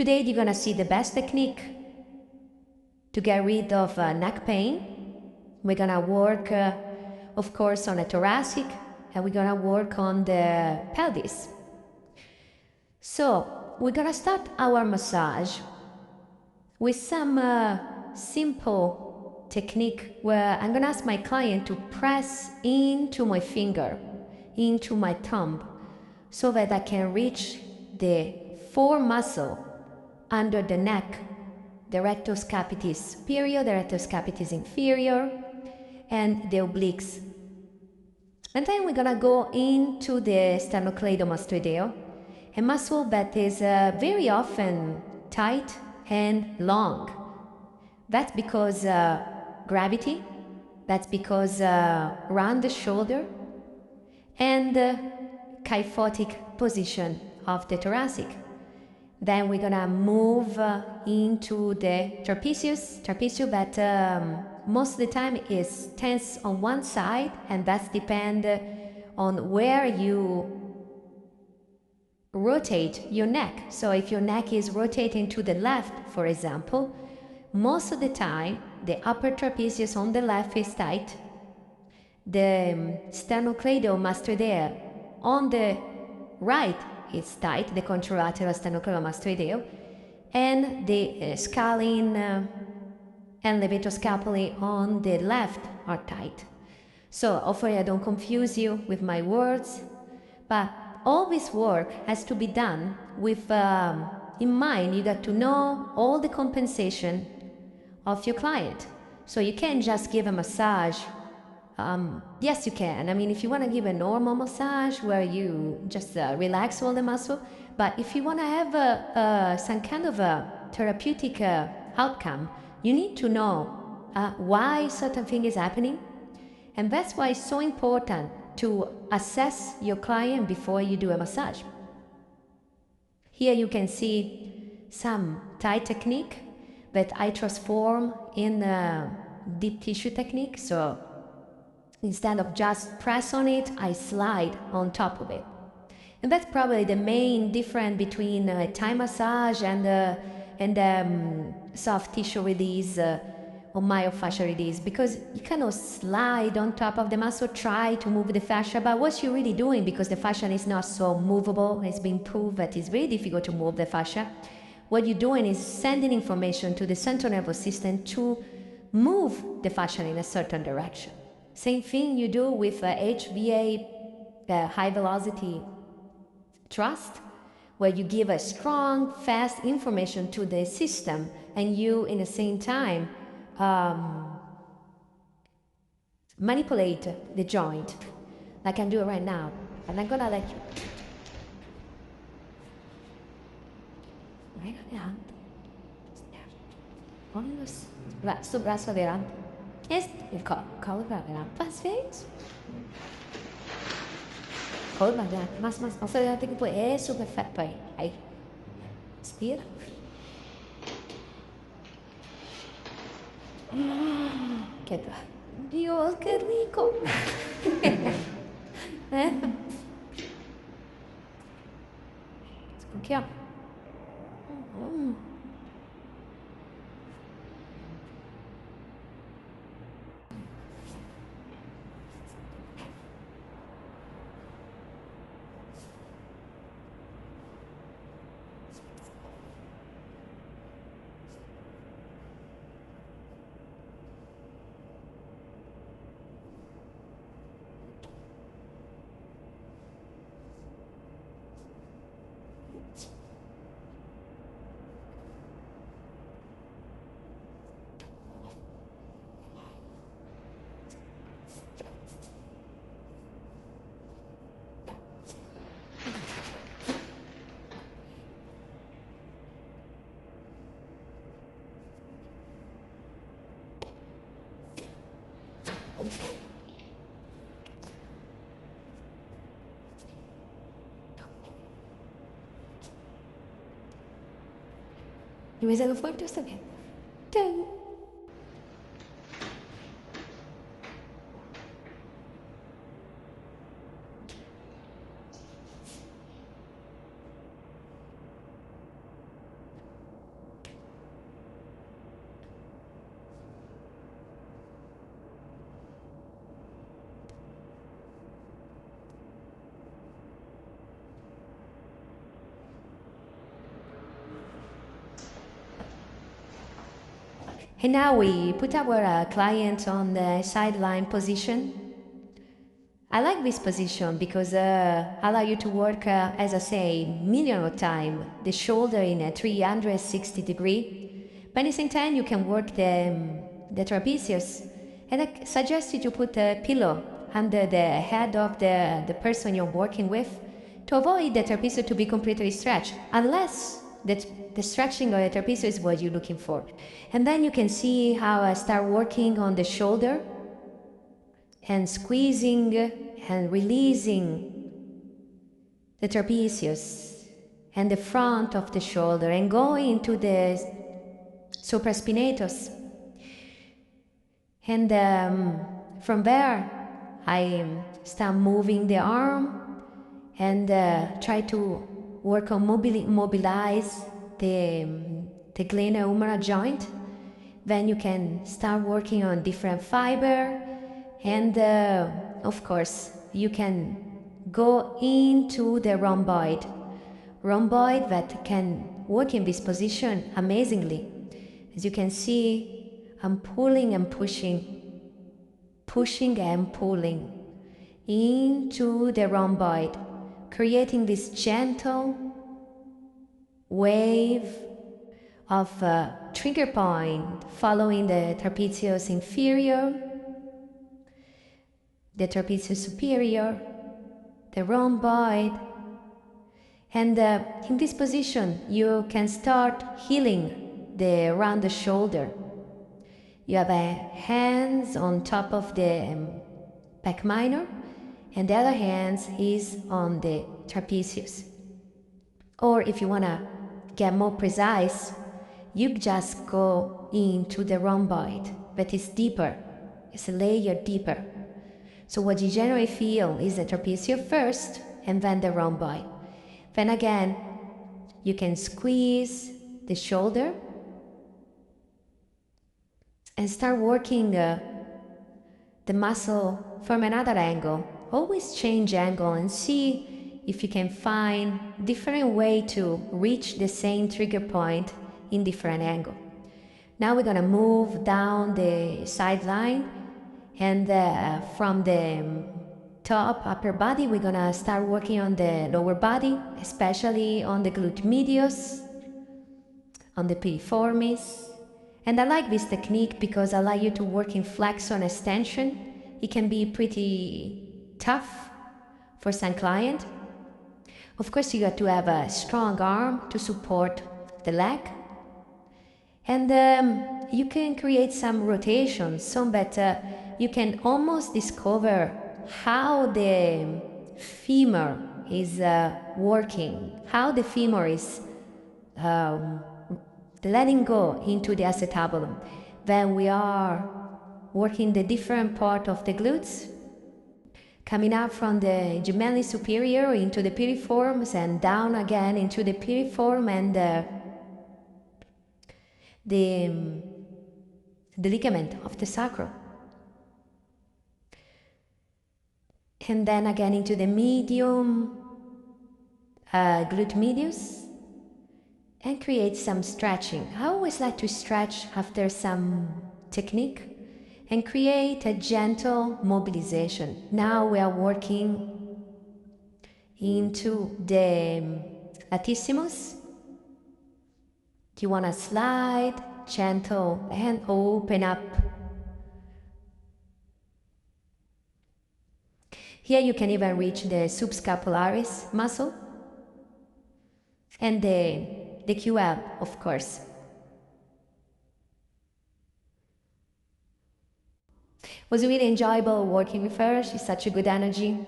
Today you're gonna see the best technique to get rid of neck pain. We're gonna work, of course, on the thoracic, and we're gonna work on the pelvis. So we're gonna start our massage with some simple technique where I'm gonna ask my client to press into my finger, into my thumb, so that I can reach the four muscle under the neck, the rectus capitis superior, the rectus capitis inferior, and the obliques. And then we're gonna go into the sternocleidomastoideo, a muscle that is very often tight and long. That's because gravity, that's because round the shoulder, and kyphotic position of the thoracic. Then we're gonna move into the trapezius that most of the time is tense on one side, and that's depend on where you rotate your neck. So if your neck is rotating to the left, for example, most of the time the upper trapezius on the left is tight, the sternocleidomastoidea on the right is tight, the contralateral sternocleidomastoideo, and the scalene and levatoscapulae on the left are tight. So hopefully I don't confuse you with my words, but all this work has to be done with in mind. You got to know all the compensation of your client. So you can't just give a massage. Yes, you can. I mean, if you want to give a normal massage where you just relax all the muscle, but if you want to have some kind of a therapeutic outcome, you need to know why certain thing is happening. And that's why it's so important to assess your client before you do a massage. Here you can see some Thai technique that I transform in a deep tissue technique. So instead of just press on it, I slide on top of it. And that's probably the main difference between Thai massage and soft tissue release or myofascial release, because you cannot slide on top of the muscle, try to move the fascia, but what you're really doing, because the fascia is not so movable, it's been proved that it's very difficult to move the fascia, what you're doing is sending information to the central nervous system to move the fascia in a certain direction. Same thing you do with HVA, high velocity thrust, where you give a strong, fast information to the system, and you, in the same time, manipulate the joint, like I'm doing right now. And I'm gonna let you. Right adelante. Vai, sto braço adelante. Il collo para adelante. Faz isso. Collo para adelante. Mas você tem que pôr isso, perfeito. Aí. Respira. Qué Dios, qué rico. Aquí. Y me salió fuerte, está bien. And now we put our client on the sideline position. I like this position because allow you to work, as I say, million of time, the shoulder in a 360 degree. But at the same time, you can work the trapezius. And I suggest you to put a pillow under the head of the person you're working with to avoid the trapezius to be completely stretched, unless the stretching of the trapezius is what you're looking for. And then you can see how I start working on the shoulder and squeezing and releasing the trapezius and the front of the shoulder and going into the supraspinatus. And from there, I start moving the arm and try to work on mobilize the glenohumeral joint. Then you can start working on different fiber, and of course you can go into the rhomboid that can work in this position amazingly. As you can see, I'm pulling and pushing and pulling into the rhomboid, creating this gentle wave of trigger point following the trapezius inferior, the trapezius superior, the rhomboid. And in this position, you can start healing around the shoulder. You have hands on top of the pec minor, and the other hands is on the trapezius. Or if you want to get more precise, you just go into the rhomboid, but it's deeper, it's a layer deeper. So what you generally feel is the trapezius first and then the rhomboid. Then again, you can squeeze the shoulder and start working the muscle from another angle. Always change angle and see if you can find different way to reach the same trigger point in different angle. Now we're gonna move down the sideline, and from the top upper body we're gonna start working on the lower body, especially on the glute medius, on the piriformis. And I like this technique because I allow you to work in flexion extension. It can be pretty tough for some client. Of course, you got to have a strong arm to support the leg. And you can create some rotations so that you can almost discover how the femur is working, how the femur is letting go into the acetabulum. Then we are working the different part of the glutes, coming up from the gemelli superior into the piriforms and down again into the piriform and the ligament of the sacrum. And then again into the medium glute medius, and create some stretching. I always like to stretch after some technique and create a gentle mobilization. Now we are working into the latissimus. You want to slide, gentle, and open up. Here you can even reach the subscapularis muscle and the QL, of course. It was really enjoyable working with her. She's such a good energy.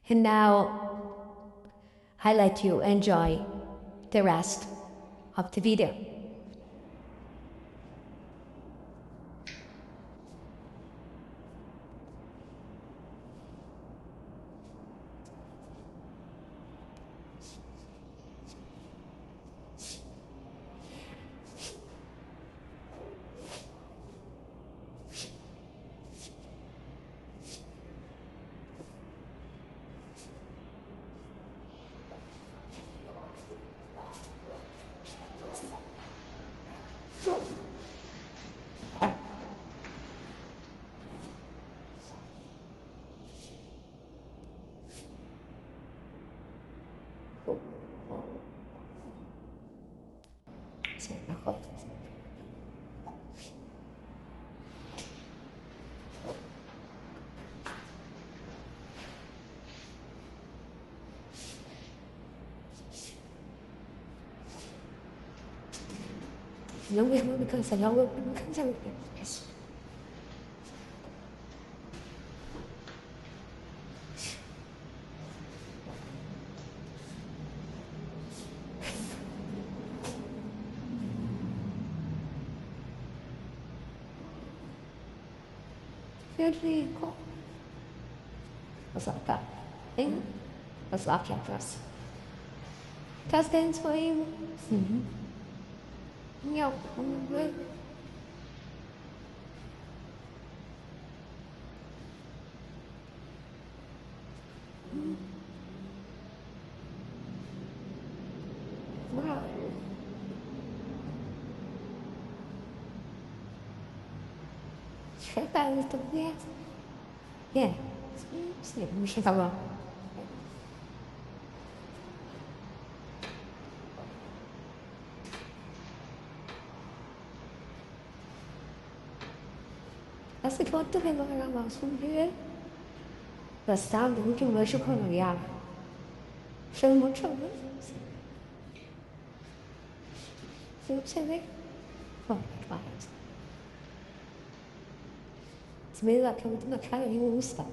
And now I let you enjoy the rest of the video. Sì, d'accordo.人为什么看三条我不能看上面？Federico. Was like that? Was like that dress. Das Dance for him. Ja, wow. Check that little bit. Yeah. See, we should have a. That's the thought to him around my school here. The sound of looking worship on the yard. So much of it. So, say they. Oh, my God. It's made like I'm not trying to even stop.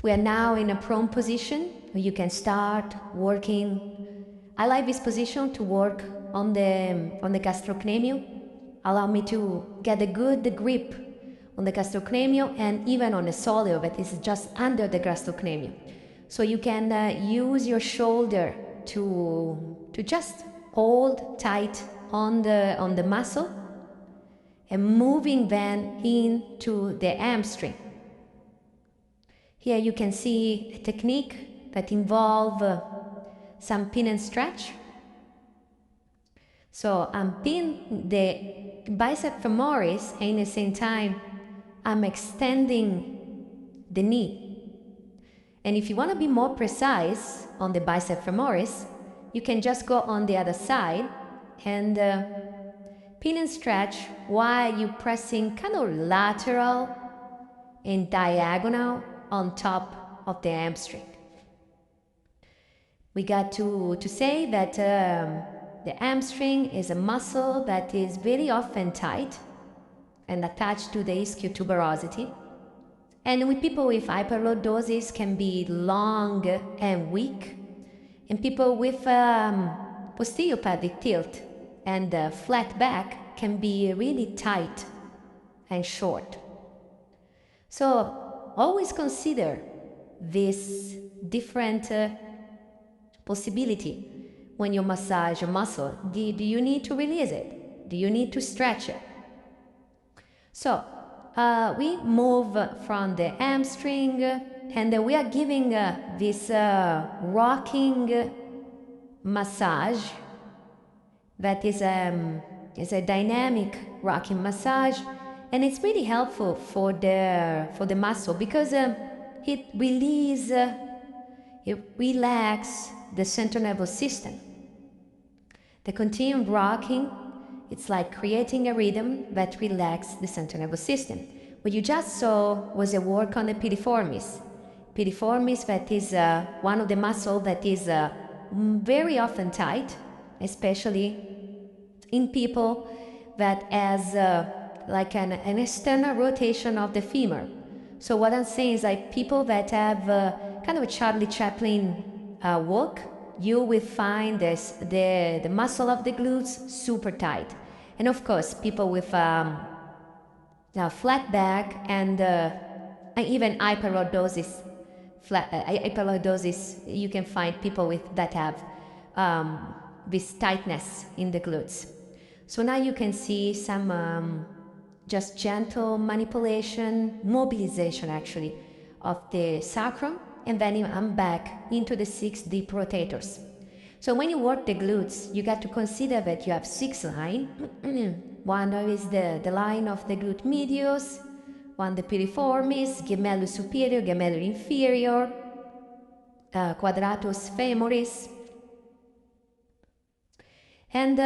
We are now in a prone position where you can start working. I like this position to work on the gastrocnemium. Allow me to get a good grip on the gastrocnemium and even on the solio that is just under the gastrocnemium. So you can use your shoulder to just hold tight on the muscle and moving then into the hamstring. Here you can see a technique that involves some pin and stretch. So I'm pinning the bicep femoris and at the same time I'm extending the knee. And if you want to be more precise on the bicep femoris, you can just go on the other side and pin and stretch while you're pressing kind of lateral and diagonal on top of the hamstring. We got to say that the hamstring is a muscle that is very often tight and attached to the ischial tuberosity. And with people with hyperlordosis can be long and weak. And people with posterior pelvic tilt and flat back can be really tight and short. So always consider this different possibility when you massage a muscle. Do you need to release it? Do you need to stretch it? So we move from the hamstring and we are giving this rocking massage that is a dynamic rocking massage, and it's really helpful for the muscle because it relaxes the central nervous system. The continued rocking, it's like creating a rhythm that relaxes the central nervous system. What you just saw was a work on the piriformis. Piriformis, that is one of the muscles that is very often tight, especially in people that has like an external rotation of the femur. So what I'm saying is like people that have kind of a Charlie Chaplin walk, you will find the muscle of the glutes super tight. And of course, people with flat back and even hyperlordosis, you can find people that have this tightness in the glutes. So now you can see some just gentle manipulation, mobilization actually, of the sacrum, and then I'm back into the 6 deep rotators. So when you work the glutes, you got to consider that you have 6 lines. One is the line of the glute medius, one the piriformis, gemellus superior, gemellus inferior, quadratus femoris, and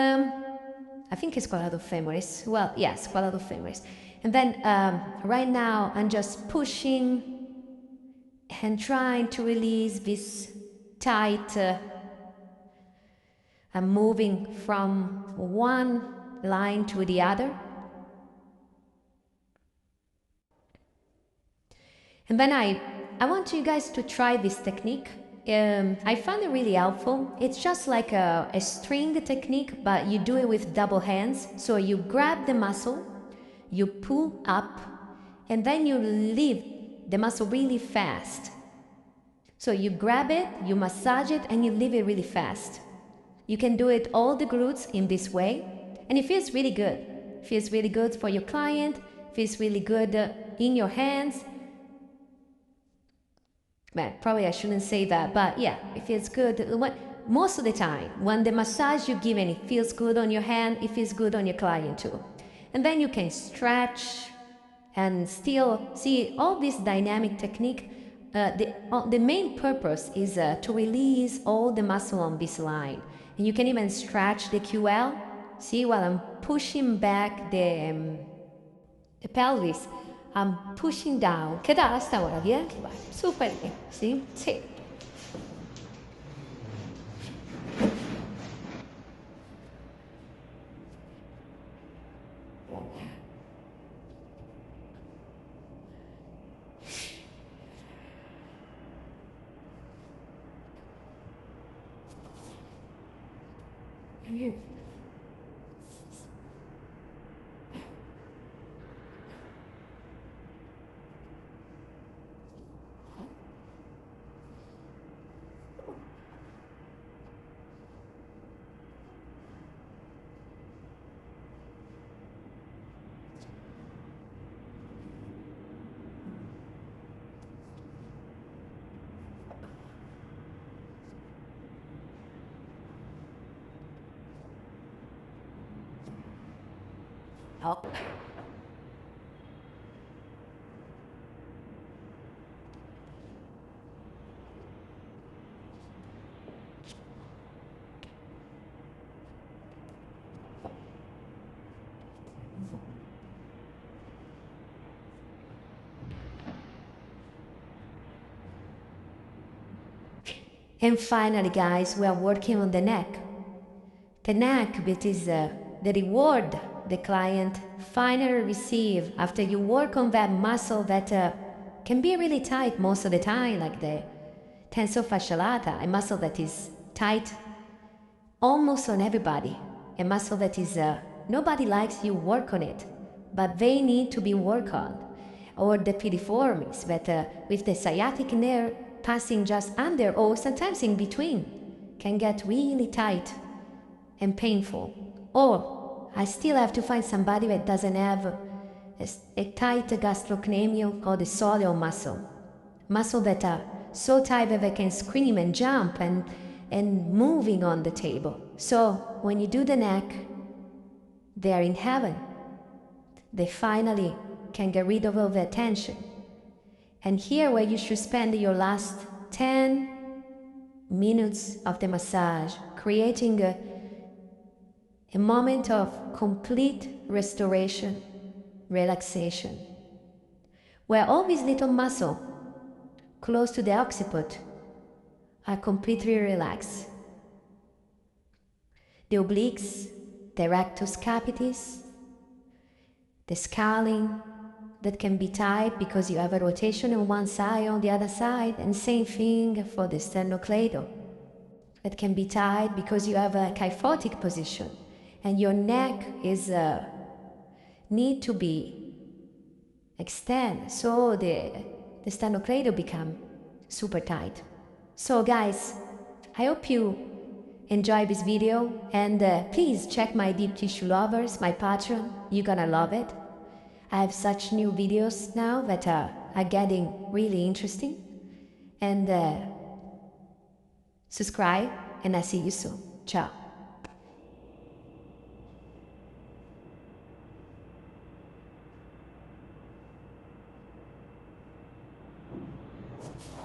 I think it's quadratus femoris. Well, yes, quadratus femoris. And then right now I'm just pushing and trying to release this tight. I'm moving from one line to the other. And then I want you guys to try this technique. I find it really helpful. It's just like a string technique, but you do it with double hands. So you grab the muscle, you pull up, and then you leave the muscle really fast. So you grab it, you massage it, and you leave it really fast. You can do it all the glutes in this way, and it feels really good. It feels really good for your client, it feels really good in your hands. Man, probably I shouldn't say that, but yeah, it feels good. Most of the time, when the massage you're giving, it feels good on your hand, it feels good on your client too. And then you can stretch and still see all this dynamic technique. The main purpose is to release all the muscle on this line. And you can even stretch the QL. See, while I'm pushing back the pelvis, I'm pushing down. Che dà sta ora, via? Vai, super lì, sì? Sì. Oh. And finally, guys, we are working on the neck. The neck, which is the reward the client finally receive after you work on that muscle that can be really tight most of the time, like the tensor fasciae lata, a muscle that is tight almost on everybody, a muscle that is nobody likes you work on it, but they need to be worked on. Or the piriformis, that with the sciatic nerve passing just under or sometimes in between, can get really tight and painful. Or I still have to find somebody that doesn't have a tight gastrocnemius called the soleal muscle that are so tight that they can scream and jump and moving on the table. So when you do the neck, they are in heaven. They finally can get rid of all the tension. And here where you should spend your last 10 minutes of the massage, creating a moment of complete restoration, relaxation, where all these little muscles close to the occiput are completely relaxed. The obliques, the rectus capitis, the scalene that can be tight because you have a rotation on one side, on the other side, and same thing for the sternocleido. That can be tight because you have a kyphotic position, and your neck is need to be extend, so the sternocleido become super tight. So guys, I hope you enjoy this video, and please check my Deep Tissue Lovers, my Patreon. You're gonna love it. I have such new videos now that are getting really interesting. And subscribe, and I'll see you soon. Ciao.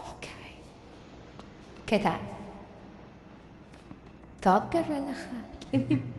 Ok. Che tal? Top per relajare.